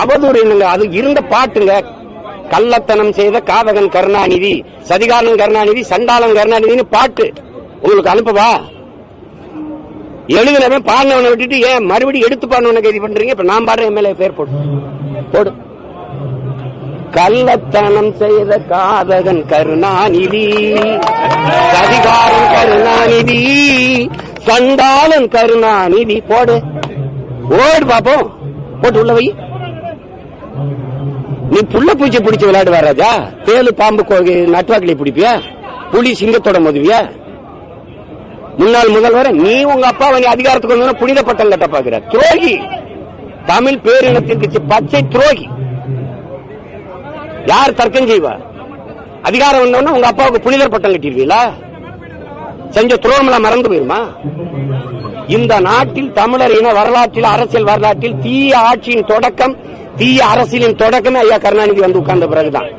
அவதூறு என்னங்க? அது இருந்த பாட்டுங்க. கள்ளத்தனம் செய்த காதகன் கருணாநிதி, சதிகாரன் கருணாநிதி, சண்டாளன் கருணாநிதினு பாட்டு உங்களுக்கு அனுப்பவா? எழுதுனவன் பாடினவனை விட்டுட்டு ஏன் மறுபடியும் எடுத்து பாடினவனை கைது பண்றீங்க? இப்ப நான் பாடுற எம்எல்ஏ பேர் போடு. கள்ளத்தனம் செய்த காதகன் கருணாநிதி, சதிகாரன் கருணாநிதி, சண்டாளன் கருணாநிதி போடு பாப்போம். போட்டு உள்ள வை. நீ புள்ள பூச்சி பிடிச்சு விளையாடுவா ராஜா? தேலு பாம்பு நட்டுவாக்கிலே பிடிப்பியா? புலி சிங்கத்தோட மோதுவியா? முன்னாள் முதல்வர் நீ உங்க அப்பா அதிகாரத்துக்கு வந்து புனித பட்டம் கட்ட பாக்குற துரோகி. தமிழ் பேரினத்திற்கு பச்சை துரோகி. யார் தர்க்கம் செய்வா? அதிகாரம் வந்தோன்னா உங்க அப்பாவுக்கு புனிதர் பட்டம் கட்டிருவீங்களா? செஞ்ச துரோகமெல்லாம் மறந்து போயிருமா? இந்த நாட்டில் தமிழர் இன வரலாற்றில், அரசியல் வரலாற்றில் தீய ஆட்சியின் தொடக்கம், தீய அரசியலின் தொடக்கமே ஐயா கருணாநிதி வந்து உட்கார்ந்த பிறகுதான்.